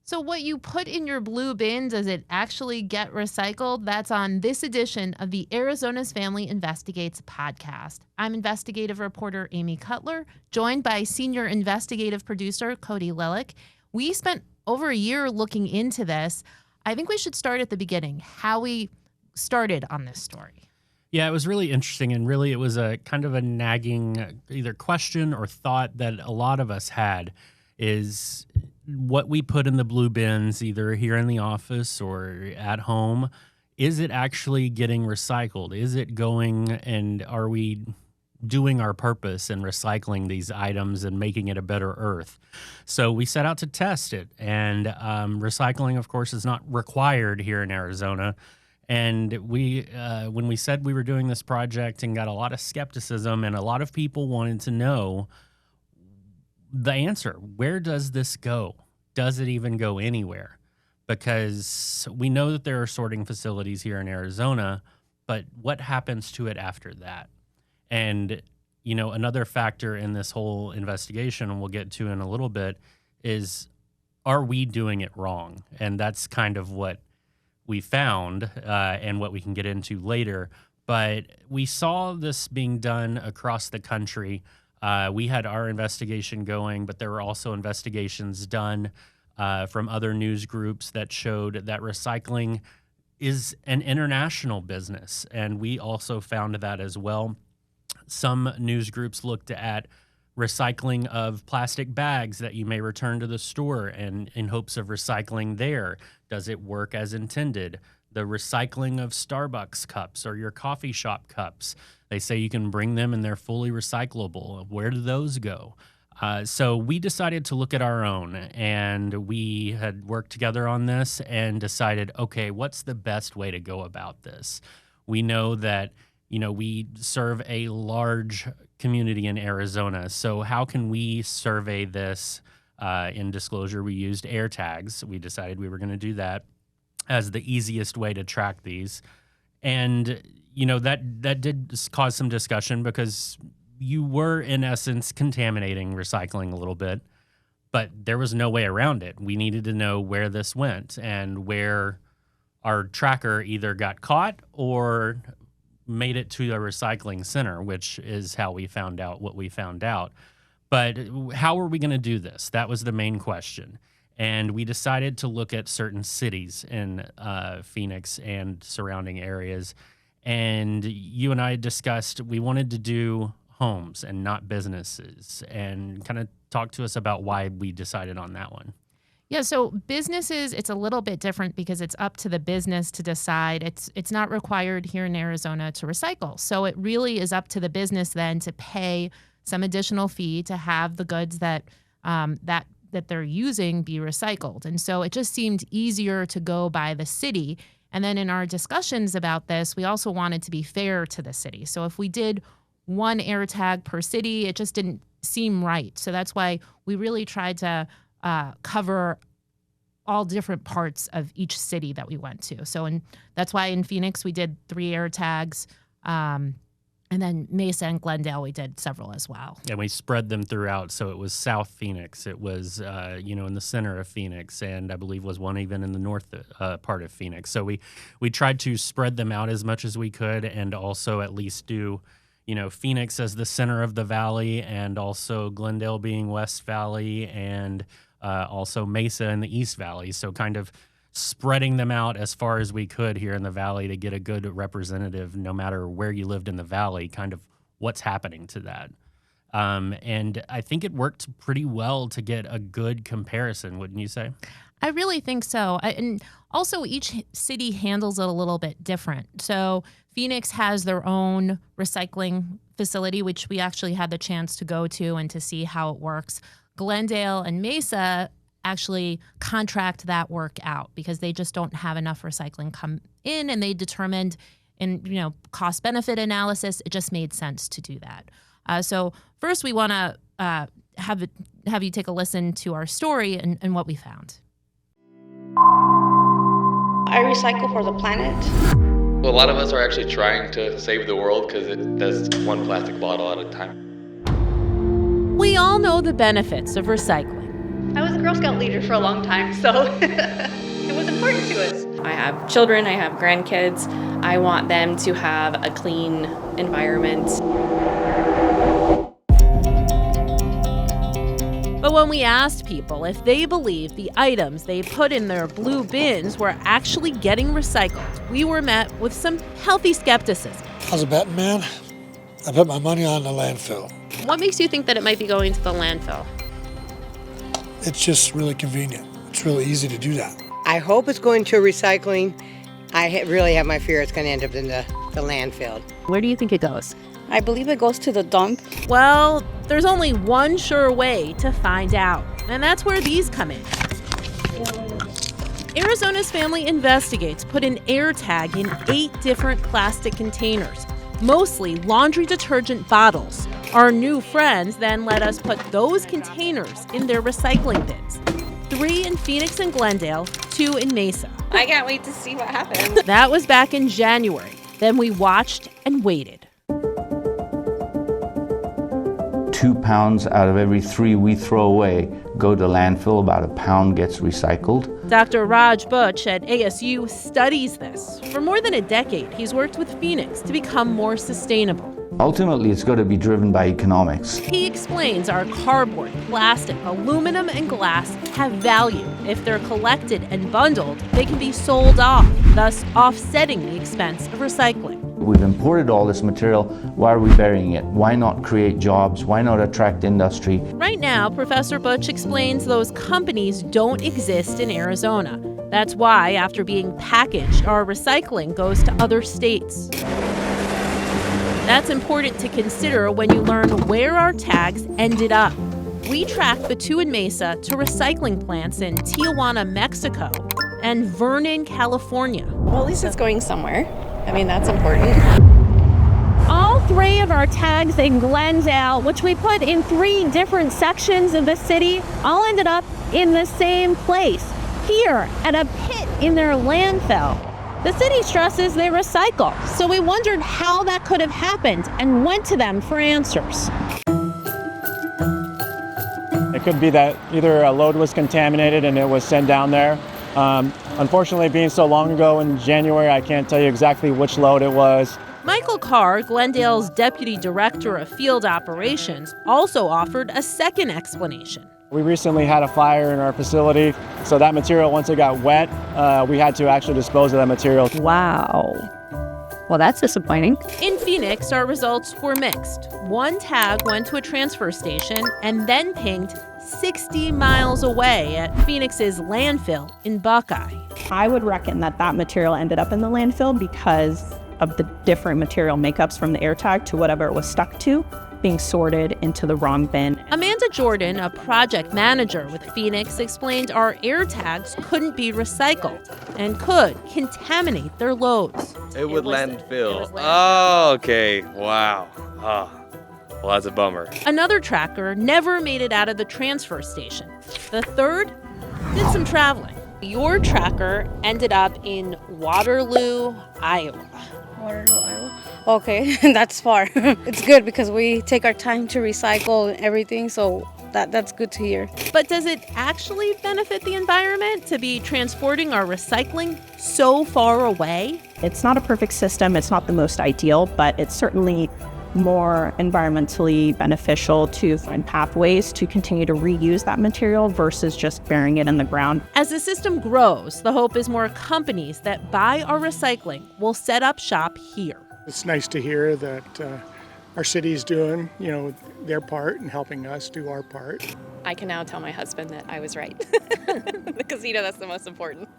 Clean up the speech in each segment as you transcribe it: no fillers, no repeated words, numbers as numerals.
So, what you put in your blue bin, does it actually get recycled? That's on this edition of the Arizona's Family Investigates podcast. I'm investigative reporter Amy Cutler, joined by senior investigative producer Cody Lillich. We spent over a year looking into this. I think we should start at the beginning, how we started on this story. Yeah, it was really interesting, and really it was a kind of a nagging either question or thought that a lot of us had is what we put in the blue bins, either here in the office or at home, is it actually getting recycled? Is it going, and are we doing our purpose in recycling these items and making it a better earth? So we set out to test it, and recycling, of course, is not required here in Arizona. And we, when we said we were doing this project and got a lot of skepticism, and a lot of people wanted to know the answer. Where does this go? Does it even go anywhere? Because we know that there are sorting facilities here in Arizona, but what happens to it after that? And, you know, another factor in this whole investigation, and we'll get to in a little bit, is are we doing it wrong? And that's kind of what we found and what we can get into later. But we saw this being done across the country. We had our investigation going, but there were also investigations done from other news groups that showed that recycling is an international business. And we also found that as well. Some news groups looked at recycling of plastic bags that you may return to the store and in hopes of recycling there. Does it work as intended? The recycling of Starbucks cups or your coffee shop cups. They say you can bring them and they're fully recyclable. Where do those go? So we decided to look at our own, and we had worked together on this and decided, okay, what's the best way to go about this? We know that, you know, we serve a large community in Arizona. So how can we survey this? In disclosure, we used air tags. We decided we were going to do that as the easiest way to track these. And, you know, that did cause some discussion because you were, in essence, contaminating recycling a little bit, but there was no way around it. We needed to know where this went and where our tracker either got caught or made it to a recycling center, which is how we found out what we found out. But how are we going to do this? That was the main question. And we decided to look at certain cities in Phoenix and surrounding areas. And you and I discussed we wanted to do homes and not businesses, and kind of talk to us about why we decided on that one. Yeah, so businesses, it's a little bit different because it's up to the business to decide. It's not required here in Arizona to recycle. So it really is up to the business then to pay some additional fee to have the goods that they're using be recycled. And so it just seemed easier to go by the city. And then in our discussions about this, we also wanted to be fair to the city. So if we did one air tag per city, it just didn't seem right. So that's why we really tried to cover all different parts of each city that we went to. So that's why in Phoenix we did 3 air tags. And then Mesa and Glendale, we did several as well. And we spread them throughout. So it was South Phoenix. It was, in the center of Phoenix. And I believe was one even in the north part of Phoenix. So we tried to spread them out as much as we could, and also at least do, Phoenix as the center of the valley, and also Glendale being West Valley, and also Mesa in the East Valley. So kind of spreading them out as far as we could here in the valley to get a good representative, no matter where you lived in the valley, kind of what's happening to that. And I think it worked pretty well to get a good comparison, wouldn't you say? I really think so. And also each city handles it a little bit different. So Phoenix has their own recycling facility, which we actually had the chance to go to and to see how it works. Glendale and Mesa actually contract that work out because they just don't have enough recycling come in, and they determined in cost benefit analysis it just made sense to do that. So first we want to have you take a listen to our story and what we found. I recycle for the planet. Well, a lot of us are actually trying to save the world because it does one plastic bottle at a time. We all know the benefits of recycling. I was a Girl Scout leader for a long time, so it was important to us. I have children, I have grandkids. I want them to have a clean environment. But when we asked people if they believed the items they put in their blue bins were actually getting recycled, we were met with some healthy skepticism. I was a betting man. I put my money on the landfill. What makes you think that it might be going to the landfill? It's just really convenient. It's really easy to do that. I hope it's going to recycling. I really have my fear it's going to end up in the landfill. Where do you think it goes? I believe it goes to the dump. Well, there's only one sure way to find out, and that's where these come in. Arizona's Family Investigates put an air tag in 8 different plastic containers, mostly laundry detergent bottles. Our new friends then let us put those containers in their recycling bins. 3 in Phoenix and Glendale, 2 in Mesa. I can't wait to see what happens. That was back in January. Then we watched and waited. 2 pounds out of every 3 we throw away go to landfill. About a pound gets recycled. Dr. Raj Butch at ASU studies this. For more than a decade, he's worked with Phoenix to become more sustainable. Ultimately, it's got to be driven by economics. He explains our cardboard, plastic, aluminum, and glass have value. If they're collected and bundled, they can be sold off, thus offsetting the expense of recycling. We've imported all this material. Why are we burying it? Why not create jobs? Why not attract industry? Right now, Professor Butch explains those companies don't exist in Arizona. That's why, after being packaged, our recycling goes to other states. That's important to consider when you learn where our tags ended up. We tracked the 2 in Mesa to recycling plants in Tijuana, Mexico, and Vernon, California. Well, at least it's going somewhere. I mean, that's important. All 3 of our tags in Glendale, which we put in 3 different sections of the city, all ended up in the same place, here at a pit in their landfill. The city stresses they recycle, so we wondered how that could have happened and went to them for answers. It could be that either a load was contaminated and it was sent down there. Unfortunately, being so long ago in January, I can't tell you exactly which load it was. Michael Carr, Glendale's Deputy Director of Field Operations, also offered a second explanation. We recently had a fire in our facility, so that material, once it got wet, we had to actually dispose of that material. Wow. Well, that's disappointing. In Phoenix, our results were mixed. 1 tag went to a transfer station and then pinged 60 miles away at Phoenix's landfill in Buckeye. I would reckon that material ended up in the landfill because of the different material makeups from the air tag to whatever it was stuck to being sorted into the wrong bin. Amanda Jordan, a project manager with Phoenix, explained our air tags couldn't be recycled and could contaminate their loads. It would landfill. Oh, okay. Wow. Oh, well, that's a bummer. Another tracker never made it out of the transfer station. The third did some traveling. Your tracker ended up in Waterloo, Iowa. Waterloo, Iowa. Okay, that's far. It's good because we take our time to recycle and everything, so that's good to hear. But does it actually benefit the environment to be transporting our recycling so far away? It's not a perfect system. It's not the most ideal, but it's certainly more environmentally beneficial to find pathways to continue to reuse that material versus just burying it in the ground. As the system grows, the hope is more companies that buy our recycling will set up shop here. It's nice to hear that our city's doing, their part and helping us do our part. I can now tell my husband that I was right because that's the most important.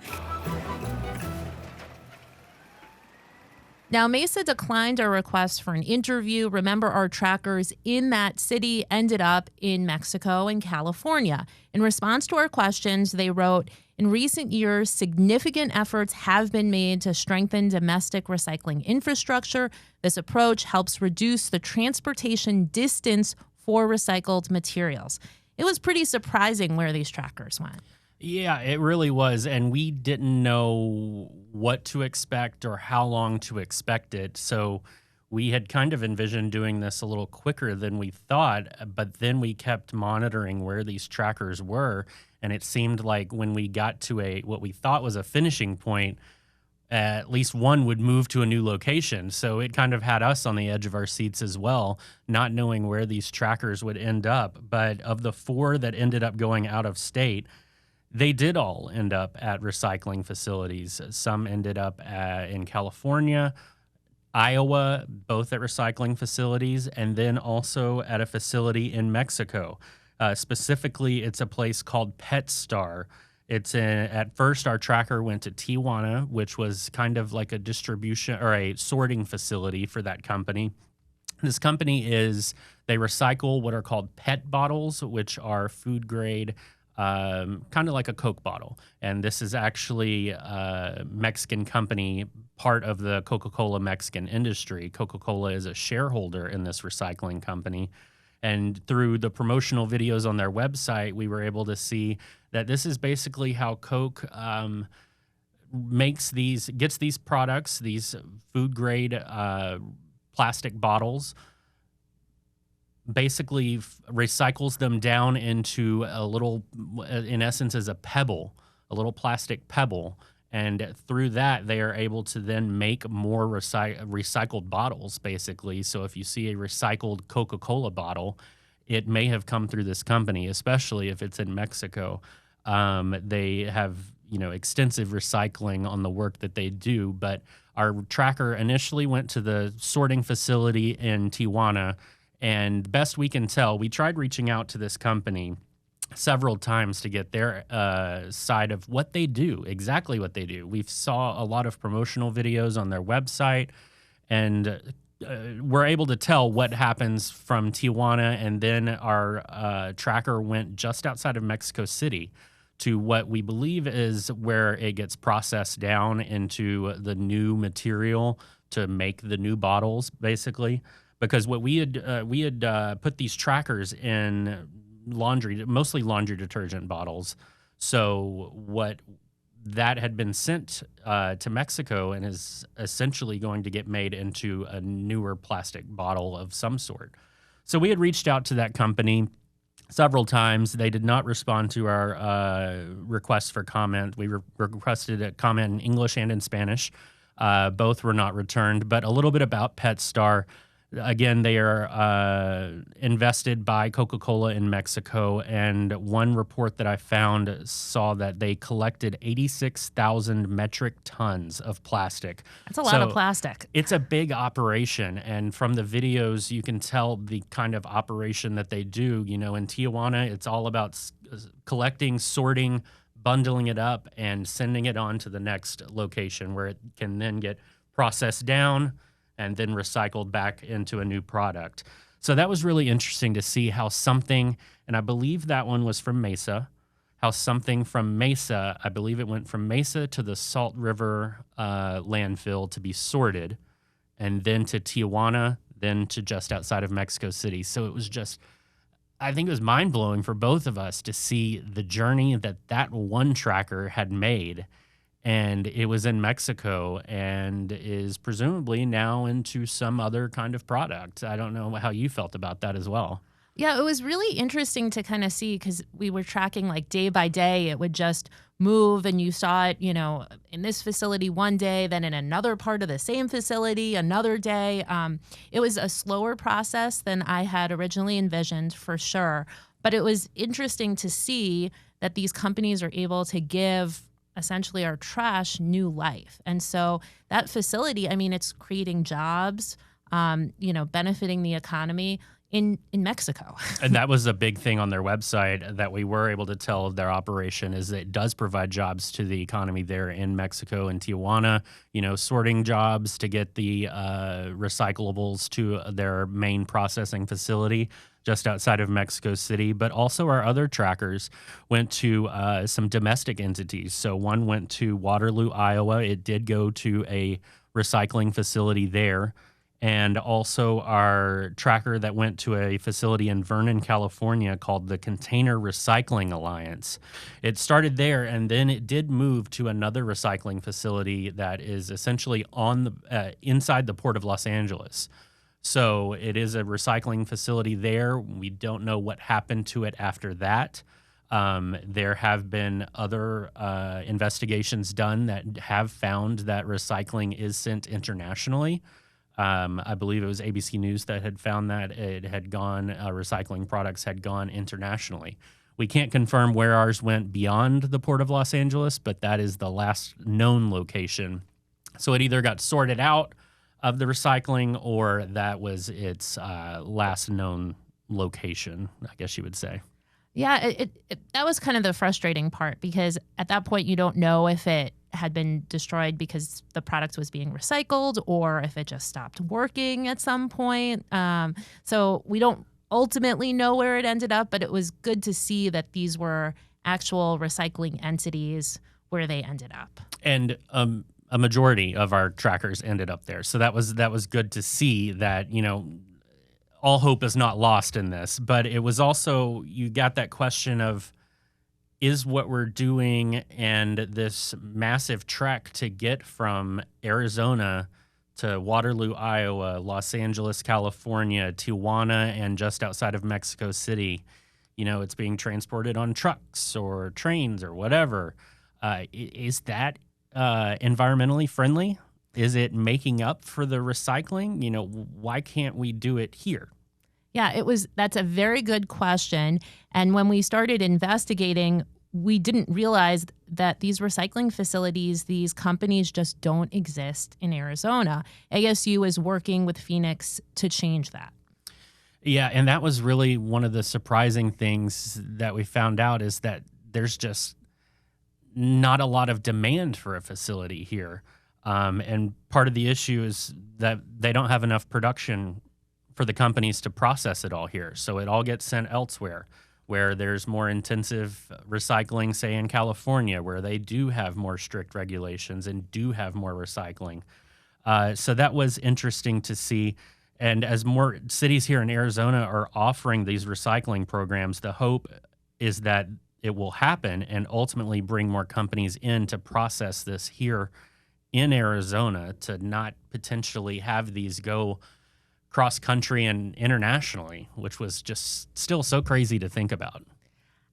Now, Mesa declined our request for an interview. Remember, our trackers in that city ended up in Mexico and California. In response to our questions, they wrote, in recent years, significant efforts have been made to strengthen domestic recycling infrastructure. This approach helps reduce the transportation distance for recycled materials. It was pretty surprising where these trackers went. Yeah, it really was. And we didn't know what to expect or how long to expect it. So we had kind of envisioned doing this a little quicker than we thought, but then we kept monitoring where these trackers were, and it seemed like when we got to what we thought was a finishing point, at least one would move to a new location. So it kind of had us on the edge of our seats as well, not knowing where these trackers would end up. But of the 4 that ended up going out of state, they did all end up at recycling facilities. Some ended up in California, Iowa, both at recycling facilities, and then also at a facility in Mexico. Specifically, it's a place called PetStar. At first, our tracker went to Tijuana, which was kind of like a distribution or a sorting facility for that company. This company they recycle what are called PET bottles, which are food grade, kind of like a Coke bottle. And this is actually a Mexican company, part of the Coca-Cola Mexican industry. Coca-Cola is a shareholder in this recycling company. And through the promotional videos on their website, we were able to see that this is basically how Coke gets these products, these food grade plastic bottles, basically recycles them down into a little, in essence, as a pebble, a little plastic pebble. And through that, they are able to then make more recycled bottles, basically. So if you see a recycled Coca-Cola bottle, it may have come through this company, especially if it's in Mexico. They have, extensive recycling on the work that they do. But our tracker initially went to the sorting facility in Tijuana. And best we can tell, we tried reaching out to this company several times to get their side of what they do, exactly what they do. We saw a lot of promotional videos on their website, and we're able to tell what happens from Tijuana, and then our tracker went just outside of Mexico City to what we believe is where it gets processed down into the new material to make the new bottles, basically. Because what we had put these trackers in mostly laundry detergent bottles. So what that had been sent to Mexico and is essentially going to get made into a newer plastic bottle of some sort. So we had reached out to that company several times. They did not respond to our request for comment. We requested a comment in English and in Spanish. Both were not returned. But a little bit about PetStar. Again, they are invested by Coca-Cola in Mexico, and one report that I found saw that they collected 86,000 metric tons of plastic. That's a lot of plastic. It's a big operation, and from the videos, you can tell the kind of operation that they do. In Tijuana, it's all about collecting, sorting, bundling it up, and sending it on to the next location where it can then get processed down and then recycled back into a new product. So that was really interesting to see how something, and I believe that one was from Mesa, how something from Mesa, I believe it went from Mesa to the Salt River landfill to be sorted, and then to Tijuana, then to just outside of Mexico City. So it was just, I think it was mind-blowing for both of us to see the journey that one tracker had made. And it was in Mexico and is presumably now into some other kind of product. I don't know how you felt about that as well. Yeah, it was really interesting to kind of see because we were tracking like day by day. It would just move and you saw it, in this facility one day, then in another part of the same facility another day. It was a slower process than I had originally envisioned for sure. But it was interesting to see that these companies are able to give essentially our trash new life. And so that facility, it's creating jobs, benefiting the economy in Mexico. And that was a big thing on their website that we were able to tell of their operation is that it does provide jobs to the economy there in Mexico and Tijuana, sorting jobs to get the recyclables to their main processing facility just outside of Mexico City. But also our other trackers went to some domestic entities. So one went to Waterloo, Iowa. It did go to a recycling facility there. and also our tracker that went to a facility in Vernon, California called the Container Recycling Alliance. It started there, and then it did move to another recycling facility that is essentially on the inside the Port of Los Angeles. So it is a recycling facility there. We don't know what happened to it after that. There have been other investigations done that have found that recycling is sent internationally. I believe it was ABC News that had found that it had gone, recycling products had gone internationally. We can't confirm where ours went beyond the Port of Los Angeles, but that is the last known location. So it either got sorted out of the recycling or that was its last known location, I guess you would say. Yeah, that was kind of the frustrating part, because at that point you don't know if it had been destroyed because the product was being recycled or if it just stopped working at some point. So we don't ultimately know where it ended up, but it was good to see that these were actual recycling entities where they ended up. And a majority of our trackers ended up there. So that was good to see that, all hope is not lost in this. But it was also, you got that question of, is what we're doing and this massive trek to get from Arizona to Waterloo, Iowa, Los Angeles, California, Tijuana, and just outside of Mexico City, it's being transported on trucks or trains or whatever. Is that environmentally friendly? Is it making up for the recycling? Why can't we do it here? Yeah, that's a very good question. And when we started investigating, we didn't realize that these recycling facilities, these companies just don't exist in Arizona. ASU is working with Phoenix to change that. Yeah, and that was really one of the surprising things that we found out, is that there's just not a lot of demand for a facility here. And part of the issue is that they don't have enough production for the companies to process it all here. So it all gets sent elsewhere, where there's more intensive recycling, say in California, where they do have more strict regulations and do have more recycling. So that was interesting to see. And as more cities here in Arizona are offering these recycling programs, the hope is that it will happen and ultimately bring more companies in to process this here in Arizona, to not potentially have these go cross country and internationally, which was just still so crazy to think about.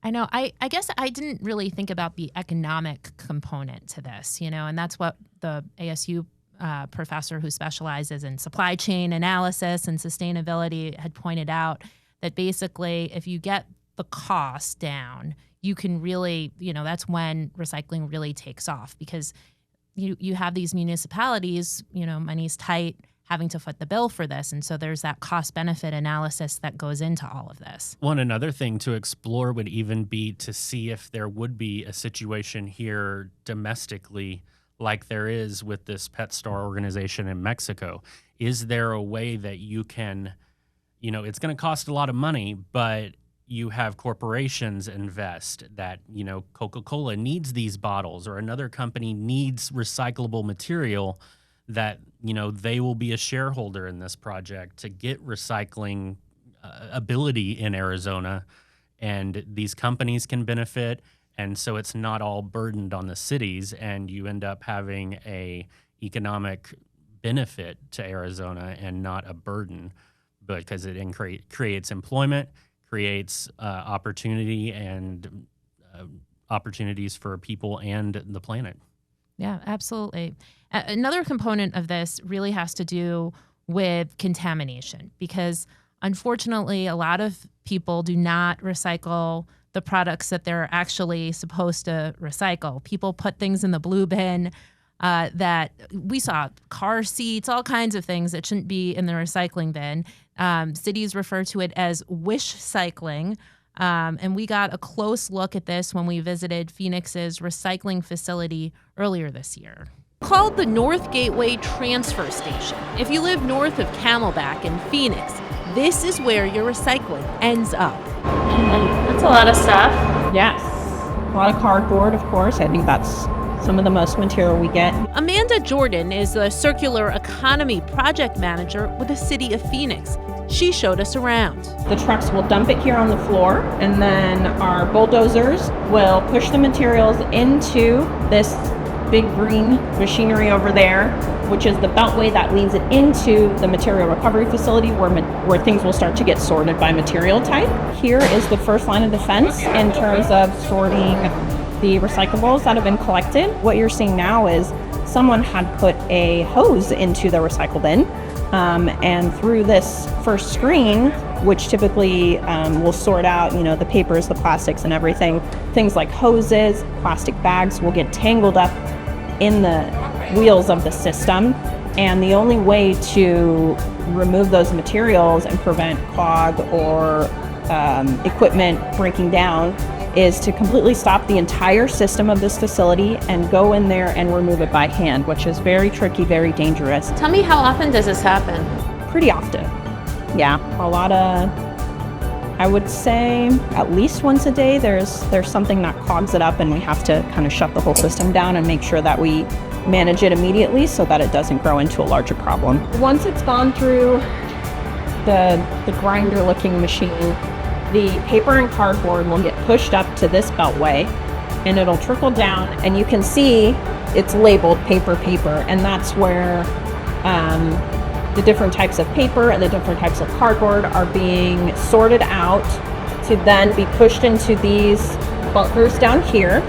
I know. I guess I didn't really think about the economic component to this, and that's what the ASU professor who specializes in supply chain analysis and sustainability had pointed out, that basically if you get the cost down, you can really, that's when recycling really takes off, because you have these municipalities, money's tight, having to foot the bill for this. And so there's that cost-benefit analysis that goes into all of this. Well, and another thing to explore would even be to see if there would be a situation here domestically like there is with this Pet Star organization in Mexico. Is there a way that you can, it's going to cost a lot of money, but you have corporations invest that, Coca-Cola needs these bottles, or another company needs recyclable material, that, they will be a shareholder in this project to get recycling ability in Arizona, and these companies can benefit. And so it's not all burdened on the cities, and you end up having a economic benefit to Arizona and not a burden, because it creates employment, creates opportunity and opportunities for people and the planet. Yeah, absolutely. Another component of this really has to do with contamination, because unfortunately, a lot of people do not recycle the products that they're actually supposed to recycle. People put things in the blue bin that we saw, car seats, all kinds of things that shouldn't be in the recycling bin. Cities refer to it as wish cycling. And we got a close look at this when we visited Phoenix's recycling facility earlier this year. Called the North Gateway Transfer Station. If you live north of Camelback in Phoenix, this is where your recycling ends up. That's a lot of stuff. Yes. A lot of cardboard, of course. I think that's some of the most material we get. Amanda Jordan is the Circular Economy Project Manager with the City of Phoenix. She showed us around. The trucks will dump it here on the floor, and then our bulldozers will push the materials into this big green machinery over there, which is the beltway that leads it into the material recovery facility where things will start to get sorted by material type. Here is the first line of defense in terms of sorting the recyclables that have been collected. What you're seeing now is someone had put a hose into the recycle bin, and through this first screen, which typically will sort out, the papers, the plastics, and everything, things like hoses, plastic bags will get tangled up in the wheels of the system, and the only way to remove those materials and prevent clog or equipment breaking down is to completely stop the entire system of this facility and go in there and remove it by hand, which is very tricky, very dangerous. Tell me, how often does this happen? Pretty often. Yeah, a lot of, I would say at least once a day there's something that clogs it up, and we have to kind of shut the whole system down and make sure that we manage it immediately so that it doesn't grow into a larger problem. Once it's gone through the grinder looking machine, the paper and cardboard will get pushed up to this beltway, and it'll trickle down, and you can see it's labeled paper, and that's where the different types of paper and the different types of cardboard are being sorted out to then be pushed into these bunkers down here.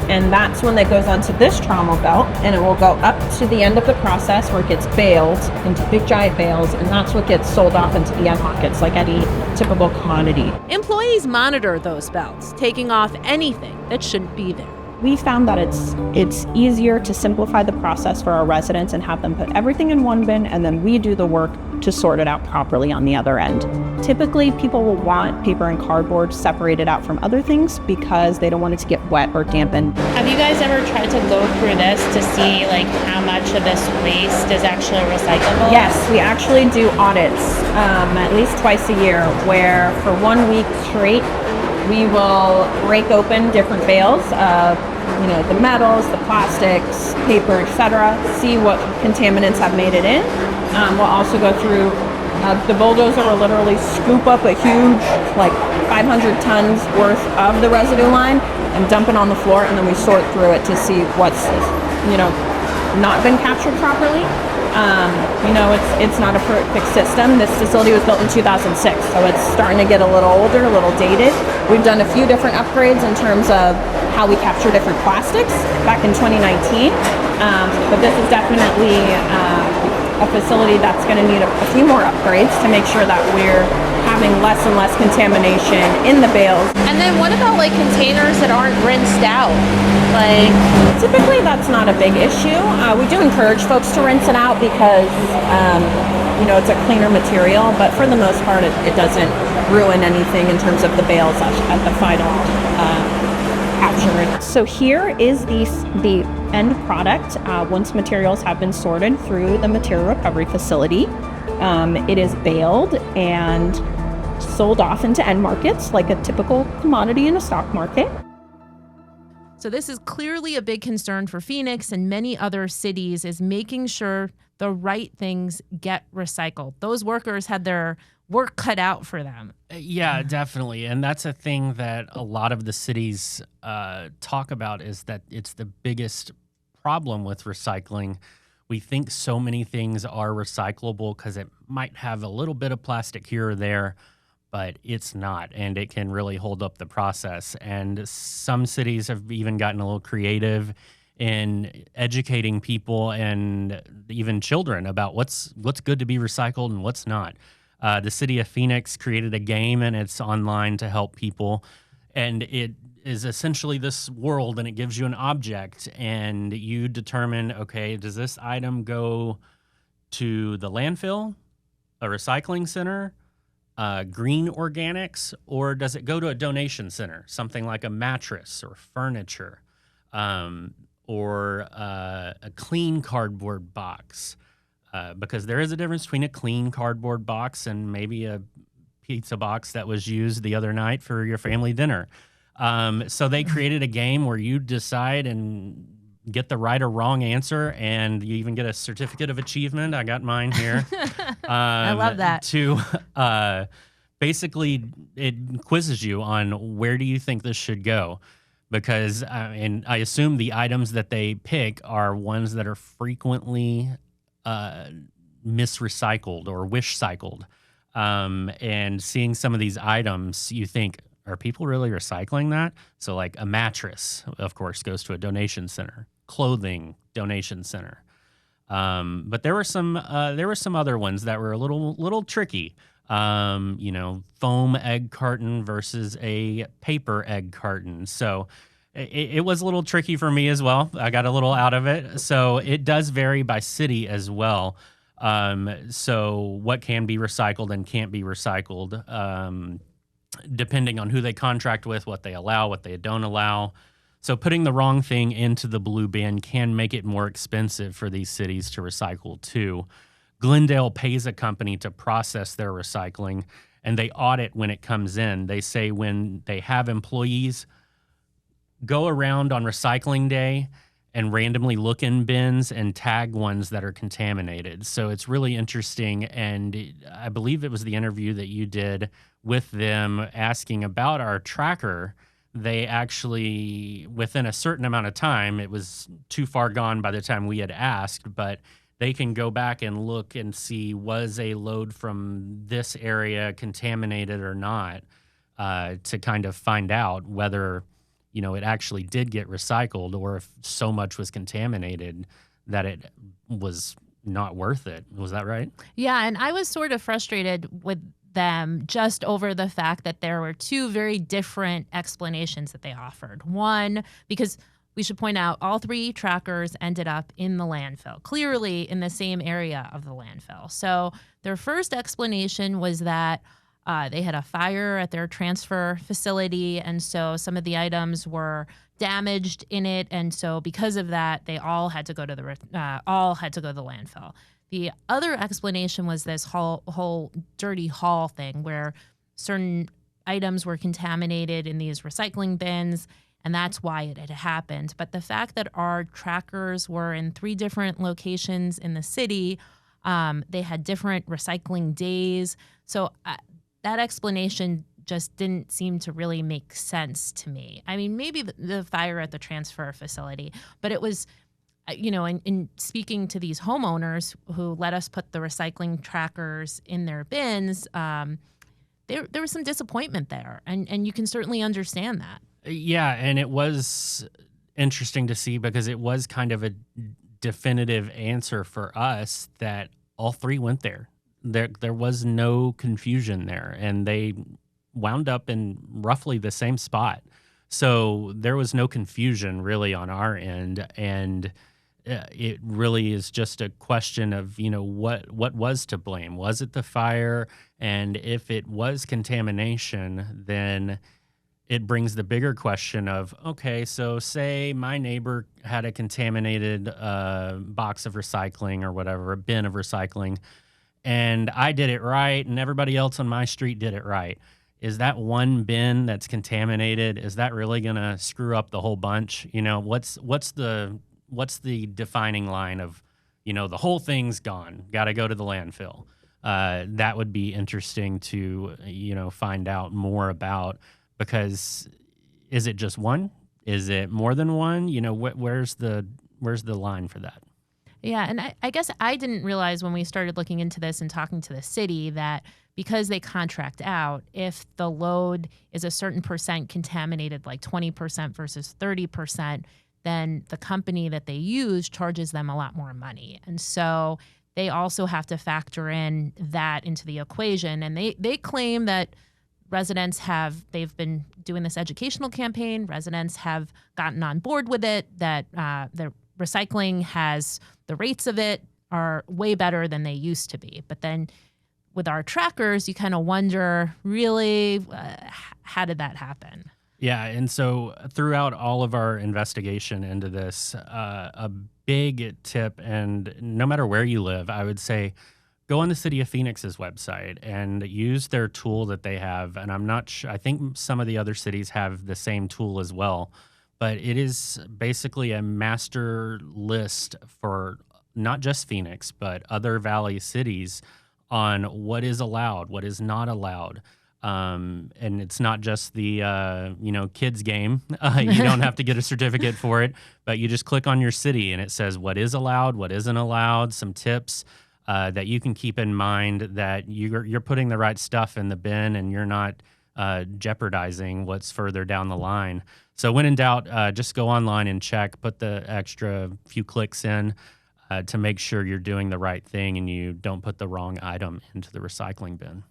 And that's when it goes onto this trauma belt, and it will go up to the end of the process where it gets baled into big giant bales, and that's what gets sold off into the end markets like any typical commodity. Employees monitor those belts, taking off anything that shouldn't be there. We found that it's easier to simplify the process for our residents and have them put everything in one bin, and then we do the work to sort it out properly on the other end. Typically, people will want paper and cardboard separated out from other things because they don't want it to get wet or dampened. Have you guys ever tried to go through this to see how much of this waste is actually recyclable? Yes, we actually do audits at least twice a year, where for 1 week straight, we will break open different bales of the metals, the plastics, paper, etc., see what contaminants have made it in. We'll also go through, the bulldozer will literally scoop up a huge, 500 tons worth of the residue line and dump it on the floor, and then we sort through it to see what's, not been captured properly. It's not a perfect system. This facility was built in 2006, so it's starting to get a little older, a little dated. We've done a few different upgrades in terms of how we capture different plastics back in 2019, but this is definitely a facility that's going to need a few more upgrades to make sure that we're having less and less contamination in the bales. And then what about containers that aren't rinsed out? Typically that's not a big issue. We do encourage folks to rinse it out because it's a cleaner material, but for the most part it doesn't ruin anything in terms of the bales at the final capture. So here is the end product once materials have been sorted through the material recovery facility. It is baled and sold off into end markets like a typical commodity in a stock market. So this is clearly a big concern for Phoenix and many other cities, is making sure the right things get recycled. Those workers had their work cut out for them. Yeah, definitely. And that's a thing that a lot of the cities talk about, is that it's the biggest problem with recycling. We think so many things are recyclable because it might have a little bit of plastic here or there, but it's not, and it can really hold up the process. And some cities have even gotten a little creative in educating people and even children about what's good to be recycled and what's not. The city of Phoenix created a game, and it's online to help people, and it is essentially this world, and it gives you an object, and you determine, okay, does this item go to the landfill, a recycling center, green organics, or does it go to a donation center, something like a mattress or furniture, or a clean cardboard box? Because there is a difference between a clean cardboard box and maybe a pizza box that was used the other night for your family dinner. So they created a game where you decide, and get the right or wrong answer, and you even get a certificate of achievement. I got mine here. I love that. To basically, it quizzes you on where do you think this should go. Because, and I assume the items that they pick are ones that are frequently misrecycled or wish cycled. And seeing some of these items, you think, are people really recycling that? So like a mattress, of course, goes to a donation center. Clothing, donation center. But there were some other ones that were a little tricky. Foam egg carton versus a paper egg carton. So it was a little tricky for me as well. I got a little out of it. So it does vary by city as well. So what can be recycled and can't be recycled, depending on who they contract with, what they allow, what they don't allow. So putting the wrong thing into the blue bin can make it more expensive for these cities to recycle too. Glendale pays a company to process their recycling, and they audit when it comes in. They say when they have employees go around on recycling day and randomly look in bins and tag ones that are contaminated. So it's really interesting, and I believe it was the interview that you did with them asking about our tracker. They actually, within a certain amount of time, it was too far gone by the time we had asked, but they can go back and look and see, was a load from this area contaminated or not, to kind of find out whether, it actually did get recycled, or if so much was contaminated that it was not worth it. Was that right? Yeah, and I was sort of frustrated with them just over the fact that there were two very different explanations that they offered. One, because we should point out all three trackers ended up in the landfill, clearly in the same area of the landfill. So their first explanation was that they had a fire at their transfer facility, and so some of the items were damaged in it, and so because of that, they all had to go to the landfill. The other explanation was this whole dirty haul thing, where certain items were contaminated in these recycling bins, and that's why it had happened. But the fact that our trackers were in 3 different locations in the city, they had different recycling days. So that explanation just didn't seem to really make sense to me. I mean, maybe the fire at the transfer facility, but it was, in speaking to these homeowners who let us put the recycling trackers in their bins, there was some disappointment there, and you can certainly understand that. Yeah, and it was interesting to see because it was kind of a definitive answer for us that all 3 went there. There was no confusion there, and they wound up in roughly the same spot. So there was no confusion really on our end, and it really is just a question of, what was to blame? Was it the fire? And if it was contamination, then it brings the bigger question of, okay, so say my neighbor had a contaminated box of recycling or whatever, a bin of recycling, and I did it right, and everybody else on my street did it right. Is that one bin that's contaminated, is that really going to screw up the whole bunch? What's the defining line of, the whole thing's gone, got to go to the landfill? That would be interesting to, find out more about, because is it just one? Is it more than one? Where's the line for that? Yeah, and I guess I didn't realize when we started looking into this and talking to the city that because they contract out, if the load is a certain percent contaminated, like 20% versus 30%, then the company that they use charges them a lot more money. And so they also have to factor in that into the equation. And they claim that they've been doing this educational campaign, residents have gotten on board with it, that the recycling the rates of it are way better than they used to be. But then with our trackers, you kind of wonder, really, how did that happen? Yeah, and so throughout all of our investigation into this, a big tip, and no matter where you live, I would say go on the City of Phoenix's website and use their tool that they have. And I'm not sure, I think some of the other cities have the same tool as well. but it is basically a master list for not just Phoenix, but other Valley cities on what is allowed, what is not allowed. And it's not just the, kids game. You don't have to get a certificate for it, but you just click on your city and it says what is allowed, what isn't allowed, some tips that you can keep in mind that you're putting the right stuff in the bin and you're not jeopardizing what's further down the line. So when in doubt, just go online and check, put the extra few clicks in to make sure you're doing the right thing and you don't put the wrong item into the recycling bin.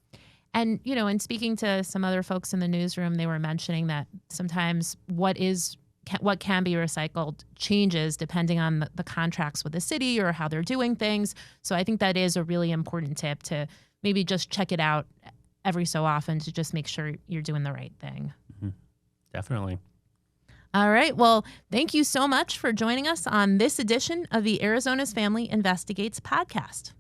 And, in speaking to some other folks in the newsroom, they were mentioning that sometimes what can be recycled changes depending on the contracts with the city or how they're doing things. So I think that is a really important tip to maybe just check it out every so often to just make sure you're doing the right thing. Mm-hmm. Definitely. All right. Well, thank you so much for joining us on this edition of the Arizona's Family Investigates podcast.